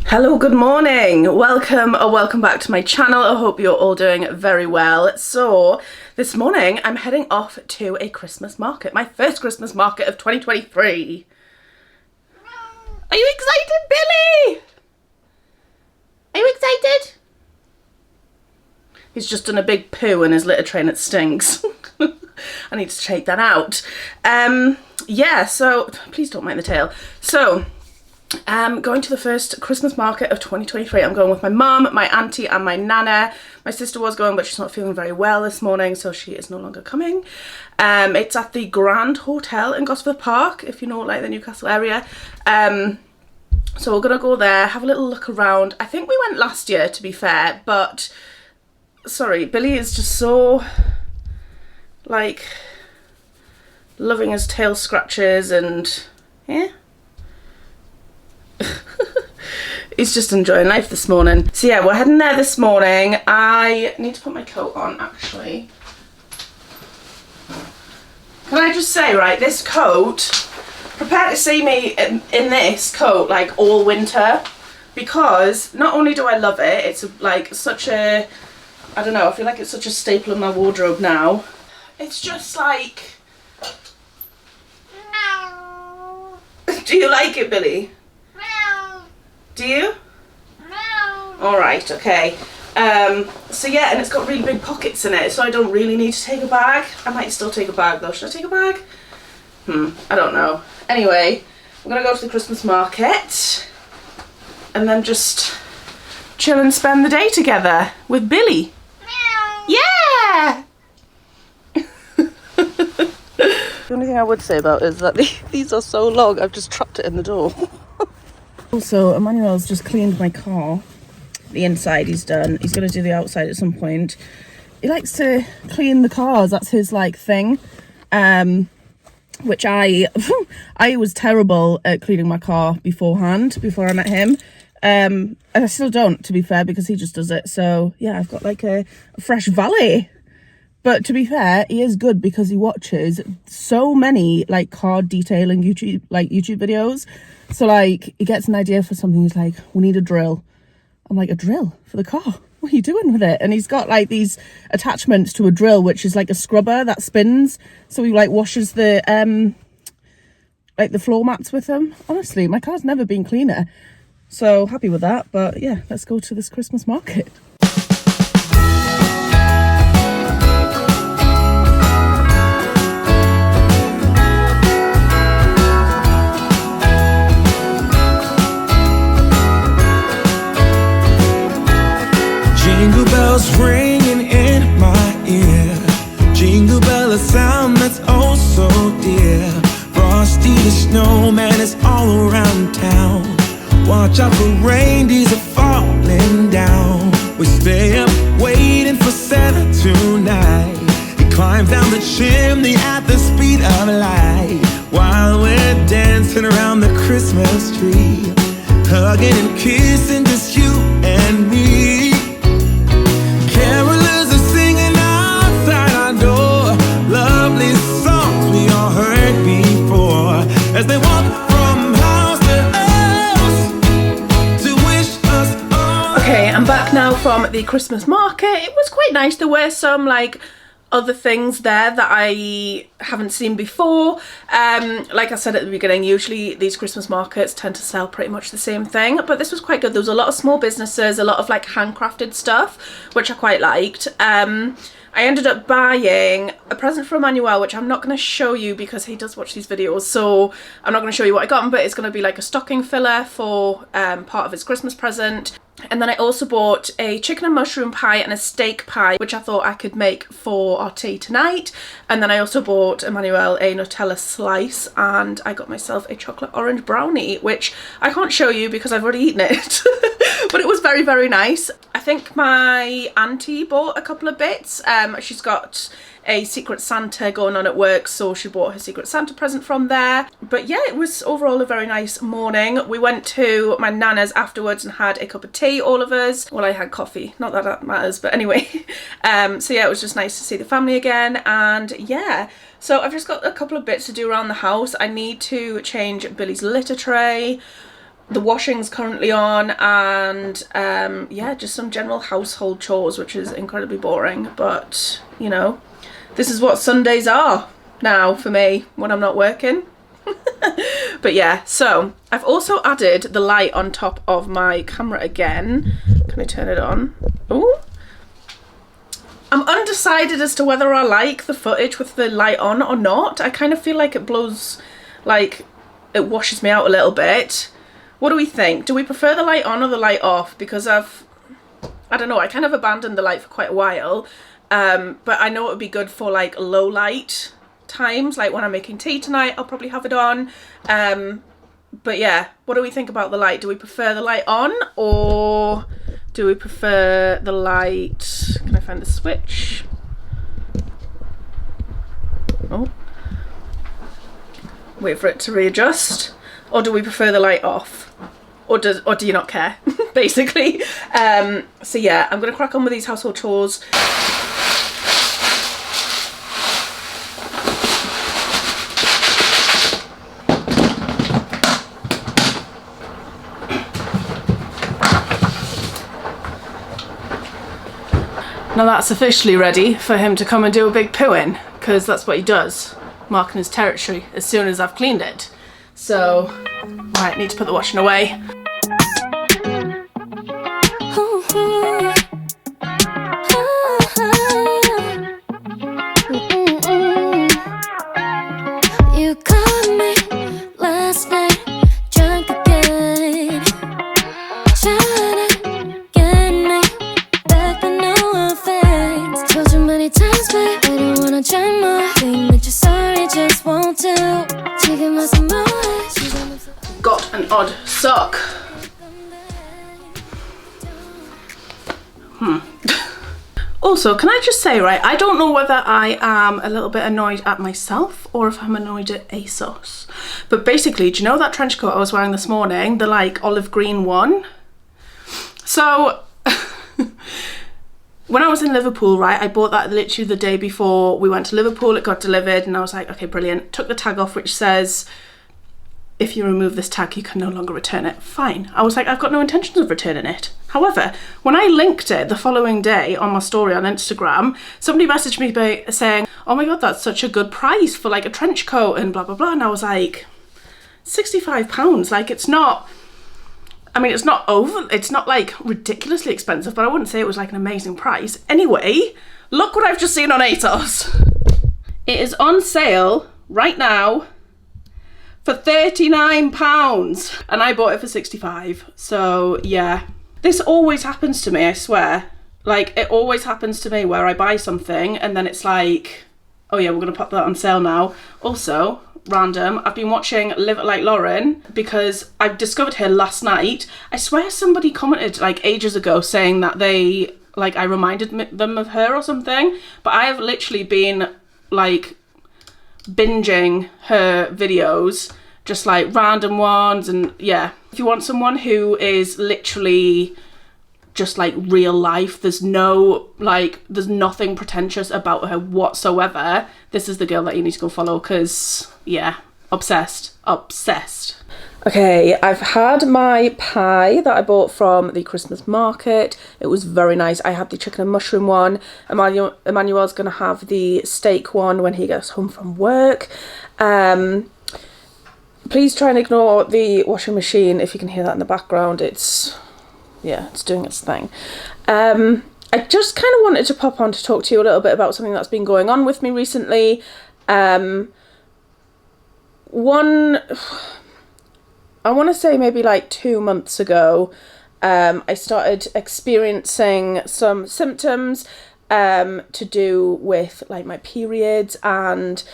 Hello, good morning. Welcome back to my channel. I hope you're all doing very well. So this morning I'm heading off to a Christmas market, my first Christmas market of 2023. Are you excited, Billy? Are you excited? He's just done a big poo in his litter tray and it stinks. I need to take that out. Yeah, so please don't mind the tail. So going to the first Christmas market of 2023. I'm going with my mum, my auntie and my nana. My sister was going, but she's not feeling very well this morning, so she is no longer coming. It's at the Grand Hotel in Gosforth Park, if you know, like, the Newcastle area. So we're gonna go there, have a little look around. I think we went last year, to be fair, but sorry, Billy is just so, like, loving his tail scratches and yeah. He's just enjoying life this morning. So yeah, we're heading there this morning. I need to put my coat on, actually. Can I just say, right, this coat, prepare to see me in this coat like all winter, because not only do I love it, it's like such a, I don't know, I feel like it's such a staple in my wardrobe now. It's just like, do you like it, Billy? Do you? No. Alright, okay. So yeah, and it's got really big pockets in it, so I don't really need to take a bag. I might still take a bag though. Should I take a bag? I don't know. Anyway, we're gonna go to the Christmas market and then just chill and spend the day together with Billy. Meow. Yeah! The only thing I would say about is that these are so long, I've just trapped it in the door. Also, Emmanuel's just cleaned my car. The inside he's done. He's going to do the outside at some point. He likes to clean the cars. That's his, like, thing. Which I was terrible at cleaning my car beforehand, before I met him. And I still don't, to be fair, because he just does it. So, yeah, I've got, like, a fresh valet. But to be fair, he is good because he watches so many, like, car detailing YouTube videos. So, like, he gets an idea for something. He's like, we need a drill. I'm like, a drill for the car? What are you doing with it? And he's got, like, these attachments to a drill, which is like a scrubber that spins. So he, like, washes the, like, the floor mats with them. Honestly, my car's never been cleaner. So happy with that. But, yeah, let's go to this Christmas market. Jingle bells ringing in my ear. Jingle bell, a sound that's oh so dear. Frosty the snowman is all around town. Watch out for reindeers are falling down. We stay up waiting for Santa tonight. He climbs down the chimney at the speed of light, while we're dancing around the Christmas tree, hugging and kissing just you and me. Carolers are singing outside our door, lovely songs we all heard before, as they walk from house to house to wish us all. Okay, I'm back now from the Christmas market. It was quite nice. There were some, like, other things there that I haven't seen before. Like I said at the beginning, usually these Christmas markets tend to sell pretty much the same thing, but this was quite good. There was a lot of small businesses, a lot of, like, handcrafted stuff, which I quite liked. I ended up buying a present for Emmanuel, which I'm not going to show you because he does watch these videos, so I'm not going to show you what I got him, but it's going to be like a stocking filler for part of his Christmas present. And then I also bought a chicken and mushroom pie and a steak pie, which I thought I could make for our tea tonight. And then I also bought Emmanuel a Nutella slice, and I got myself a chocolate orange brownie, which I can't show you because I've already eaten it. But it was very, very nice. I think my auntie bought a couple of bits. She's got a Secret Santa going on at work, so she bought her Secret Santa present from there. But yeah, it was overall a very nice morning. We went to my nana's afterwards and had a cup of tea, all of us. Well, I had coffee, not that that matters, but anyway. So yeah, it was just nice to see the family again, and yeah. So I've just got a couple of bits to do around the house. I need to change Billy's litter tray. the washing's currently on, and yeah, just some general household chores, which is incredibly boring, but you know, this is what Sundays are now for me when I'm not working. But yeah, so I've also added the light on top of my camera again. Can I turn it on? Oh, I'm undecided as to whether I like the footage with the light on or not. I kind of feel like it blows, like it washes me out a little bit. What do we think? Do we prefer the light on or the light off? Because I don't know, I kind of abandoned the light for quite a while, but I know it would be good for like low light times, like when I'm making tea tonight I'll probably have it on. But yeah, what do we think about the light? Do we prefer the light on, or do we prefer the light, can I find the switch? Oh, wait for it to readjust. Or do we prefer the light off, or do you not care? Basically. So yeah, I'm gonna crack on with these household chores. Now that's officially ready for him to come and do a big poo in, because that's what he does, marking his territory as soon as I've cleaned it. So, right, need to put the washing away. You caught me last night, drunk again, trying to get me back with no offense. Told you many times, but I don't wanna try more. Think that you're sorry, just won't do. Taking my some more. Got an odd sock. Also, can I just say, right, I don't know whether I am a little bit annoyed at myself or if I'm annoyed at ASOS. But basically, do you know that trench coat I was wearing this morning? The like olive green one? So, when I was in Liverpool, right, I bought that literally the day before we went to Liverpool. It got delivered and I was like, okay, brilliant. Took the tag off, which says, if you remove this tag, you can no longer return it. Fine. I was like, I've got no intentions of returning it. However, when I linked it the following day on my story on Instagram, somebody messaged me saying, oh my God, that's such a good price for like a trench coat and blah, blah, blah. And I was like, £65. Like, it's not, I mean, it's not like ridiculously expensive, but I wouldn't say it was like an amazing price. Anyway, look what I've just seen on ASOS. It is on sale right now for £39 and I bought it for 65. So yeah, this always happens to me, I swear. Like, it always happens to me where I buy something and then it's like, oh yeah, we're gonna pop that on sale now. Also, random, I've been watching Live It Like Lauren because I discovered her last night. I swear somebody commented like ages ago saying that I reminded them of her or something, but I have literally been like binging her videos, just like random ones. And yeah, if you want someone who is literally just like real life, there's nothing pretentious about her whatsoever, this is the girl that you need to go follow, because yeah, obsessed. Okay, I've had my pie that I bought from the Christmas market. It was very nice. I had the chicken and mushroom one. Emmanuel's gonna have the steak one when he gets home from work. Please try and ignore the washing machine if you can hear that in the background. It's doing its thing. I just kind of wanted to pop on to talk to you a little bit about something that's been going on with me recently. I want to say maybe like 2 months ago, I started experiencing some symptoms to do with like my periods and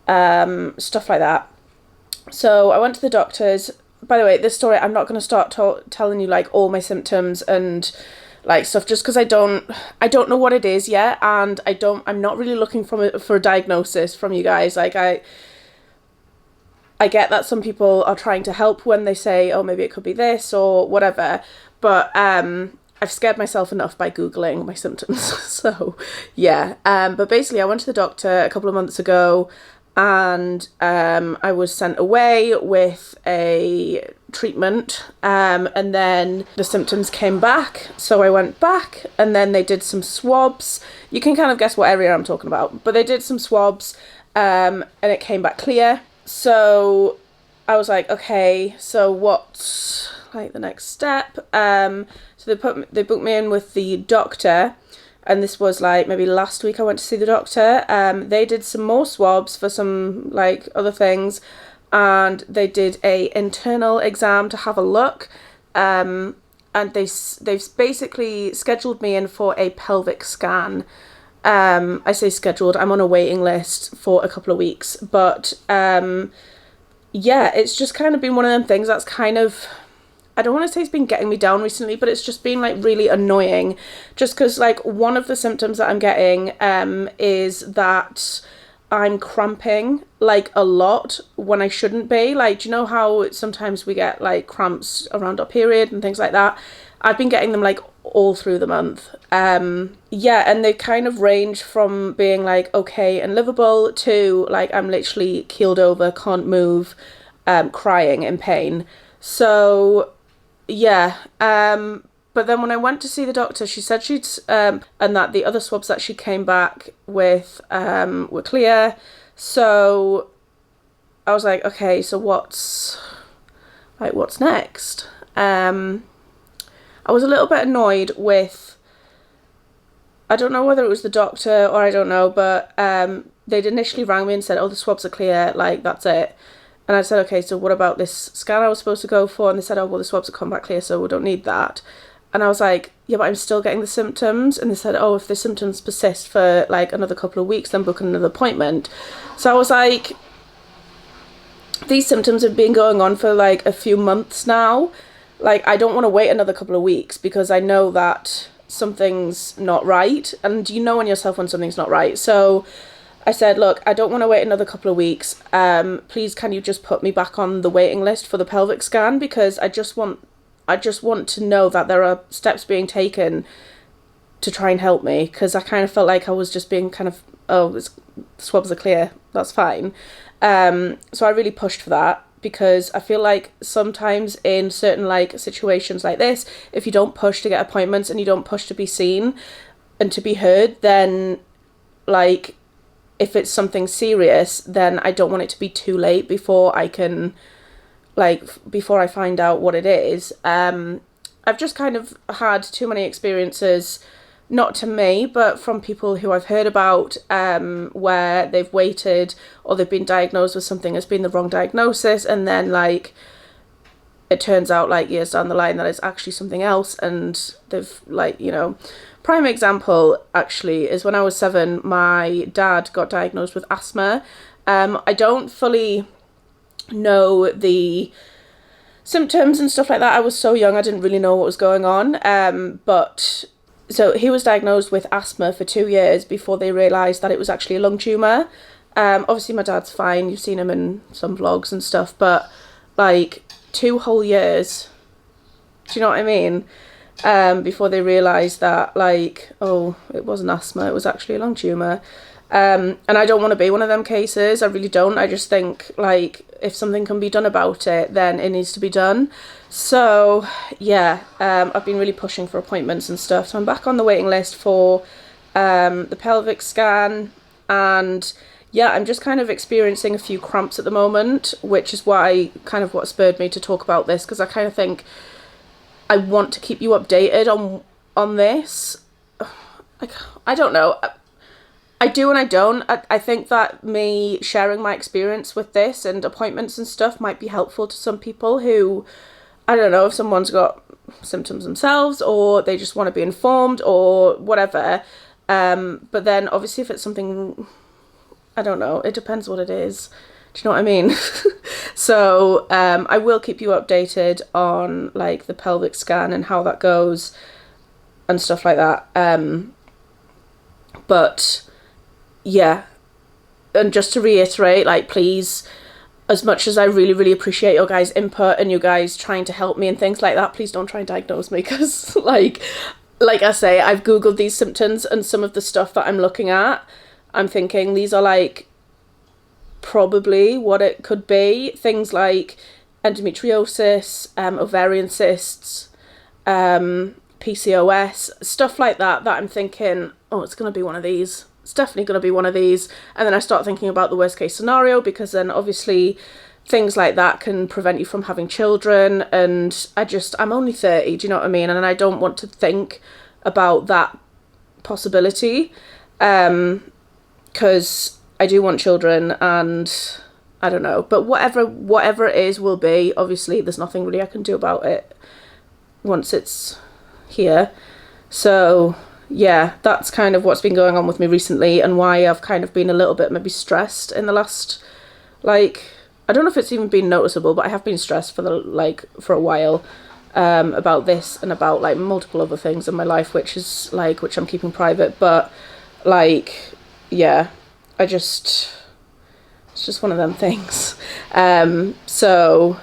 stuff like that. So I went to the doctors. By the way, this story, I'm not going to start telling you like all my symptoms and like stuff, just because I don't know what it is yet, and I'm not really looking for a diagnosis from you guys. Like I get that some people are trying to help when they say, oh, maybe it could be this or whatever, but I've scared myself enough by Googling my symptoms. So yeah, but basically I went to the doctor a couple of months ago, and I was sent away with a treatment, and then the symptoms came back, so I went back, and then they did some swabs. You can kind of guess what area I'm talking about, but they did some swabs, and it came back clear. So I was like, okay, so what's like the next step? So they booked me in with the doctor, and this was like maybe last week I went to see the doctor. They did some more swabs for some like other things, and they did a internal exam to have a look, and they've basically scheduled me in for a pelvic scan. I say scheduled, I'm on a waiting list for a couple of weeks, but yeah, it's just kind of been one of them things that's kind of, I don't want to say it's been getting me down recently, but it's just been like really annoying, just because like one of the symptoms that I'm getting is that I'm cramping like a lot when I shouldn't be. Like, do you know how sometimes we get like cramps around our period and things like that? I've been getting them like all through the month. Yeah, and they kind of range from being like okay and livable to like I'm literally keeled over, can't move, crying in pain. So yeah, but then when I went to see the doctor, she said she'd and that the other swabs that she came back with were clear. So I was like, okay, so what's next? I was a little bit annoyed with, I don't know whether it was the doctor or I don't know, but they'd initially rang me and said, oh, the swabs are clear, like that's it. And I said, okay, so what about this scan I was supposed to go for? And they said, oh, well, the swabs have come back clear, so we don't need that. And I was like, yeah, but I'm still getting the symptoms. And they said, oh, if the symptoms persist for like another couple of weeks, then book another appointment. So I was like, these symptoms have been going on for like a few months now. Like, I don't want to wait another couple of weeks because I know that something's not right. And you know in yourself when something's not right. So I said, look, I don't want to wait another couple of weeks. Please, can you just put me back on the waiting list for the pelvic scan? Because I just want to know that there are steps being taken to try and help me. Because I kind of felt like I was just being kind of, oh, the swabs are clear, that's fine. So I really pushed for that. Because I feel like sometimes in certain like situations like this, if you don't push to get appointments and you don't push to be seen and to be heard, then like if it's something serious, then I don't want it to be too late before I can before I find out what it is. I've just kind of had too many experiences, not to me, but from people who I've heard about, where they've waited or they've been diagnosed with something that's been the wrong diagnosis, and then like it turns out like years down the line that it's actually something else, and they've like, you know, prime example actually is when I was 7, my dad got diagnosed with asthma. I don't fully know the symptoms and stuff like that. I was so young, I didn't really know what was going on, but so he was diagnosed with asthma for 2 years before they realised that it was actually a lung tumour. Obviously my dad's fine, you've seen him in some vlogs and stuff, but like 2 whole years, do you know what I mean? Before they realised that like, oh, it wasn't asthma, it was actually a lung tumour. And I don't want to be one of them cases, I really don't. I just think like if something can be done about it, then it needs to be done. So yeah, I've been really pushing for appointments and stuff. So I'm back on the waiting list for the pelvic scan, and yeah, I'm just kind of experiencing a few cramps at the moment, which is why kind of what spurred me to talk about this, because I kind of think I want to keep you updated on this. Like, I don't know. I do and I don't. I think that me sharing my experience with this and appointments and stuff might be helpful to some people who, I don't know, if someone's got symptoms themselves or they just want to be informed or whatever. But then obviously if it's something, I don't know, it depends what it is. Do you know what I mean? So I will keep you updated on like the pelvic scan and how that goes and stuff like that. But yeah, and just to reiterate, like, please, as much as I really, really appreciate your guys' input and you guys trying to help me and things like that, please don't try and diagnose me, because like I say, I've Googled these symptoms and some of the stuff that I'm looking at, I'm thinking these are like probably what it could be. Things like endometriosis, ovarian cysts, PCOS, stuff like that I'm thinking, oh, it's going to be one of these. It's definitely going to be one of these. And then I start thinking about the worst case scenario, because then obviously things like that can prevent you from having children. And I'm only 30, do you know what I mean? And I don't want to think about that possibility, because I do want children, and I don't know. But whatever it is will be. Obviously, there's nothing really I can do about it once it's here. So yeah, that's kind of what's been going on with me recently, and why I've kind of been a little bit maybe stressed in the last, like, I don't know if it's even been noticeable, but I have been stressed for a while, about this and about like multiple other things in my life, which I'm keeping private. But like, yeah, it's just one of them things. So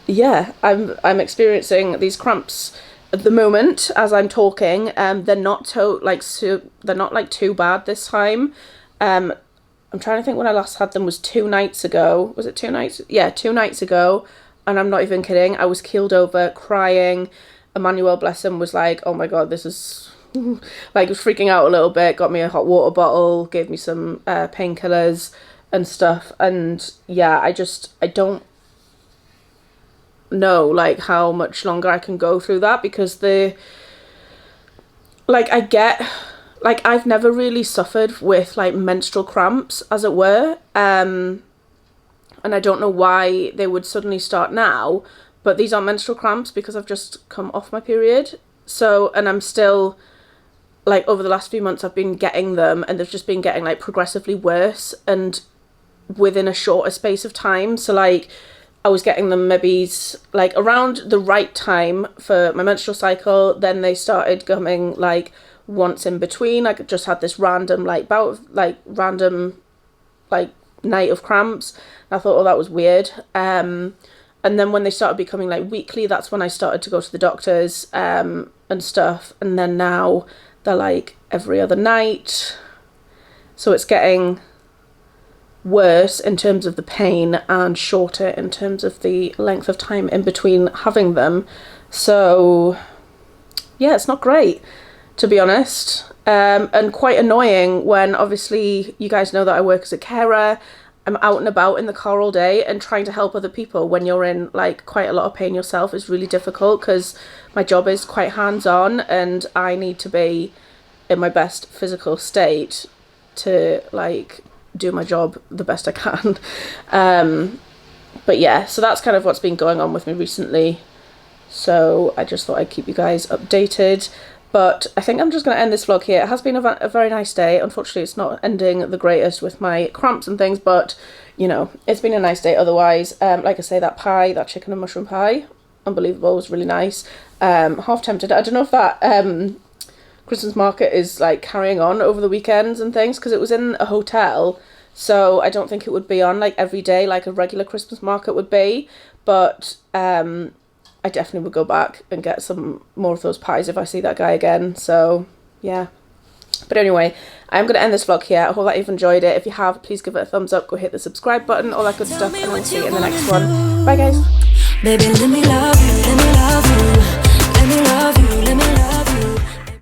yeah, I'm experiencing these cramps at the moment as I'm talking. They're not too bad this time. I'm trying to think when I last had them was 2 nights ago. Was it 2 nights? Yeah, 2 nights ago. And I'm not even kidding. I was keeled over, crying. Emmanuel, bless him, was like, oh my God, this is like, was freaking out a little bit, got me a hot water bottle, gave me some painkillers and stuff. And yeah, I don't know like how much longer I can go through that, because I've never really suffered with like menstrual cramps, as it were, and I don't know why they would suddenly start now, but these are menstrual cramps because I've just come off my period. So, and I'm still like, over the last few months I've been getting them, and they've just been getting like progressively worse and within a shorter space of time. So like, I was getting them maybe like around the right time for my menstrual cycle. Then they started coming like once in between. I just had this random like night of cramps. And I thought, oh, that was weird. And then when they started becoming like weekly, that's when I started to go to the doctors and stuff. And then now they're like every other night. So it's getting worse in terms of the pain and shorter in terms of the length of time in between having them. So yeah, it's not great, to be honest, and quite annoying when obviously you guys know that I work as a carer. I'm out and about in the car all day, and trying to help other people when you're in like quite a lot of pain yourself is really difficult, because my job is quite hands-on and I need to be in my best physical state to like do my job the best I can. But yeah, so that's kind of what's been going on with me recently. So I just thought I'd keep you guys updated. But I think I'm just going to end this vlog here. It has been a very nice day. Unfortunately, it's not ending the greatest with my cramps and things, but you know, it's been a nice day otherwise. Like I say, that chicken and mushroom pie, unbelievable, was really nice. Half tempted. I don't know if that Christmas market is like carrying on over the weekends and things, because it was in a hotel, so I don't think it would be on like every day like a regular Christmas market would be. But I definitely would go back and get some more of those pies if I see that guy again. So yeah, but anyway, I'm going to end this vlog here. I hope that you've enjoyed it. If you have, please give it a thumbs up, go hit the subscribe button, all that good stuff, and I'll see you in the next one. Bye guys. Baby, let me love you, let me love you, let me love you, let me love you.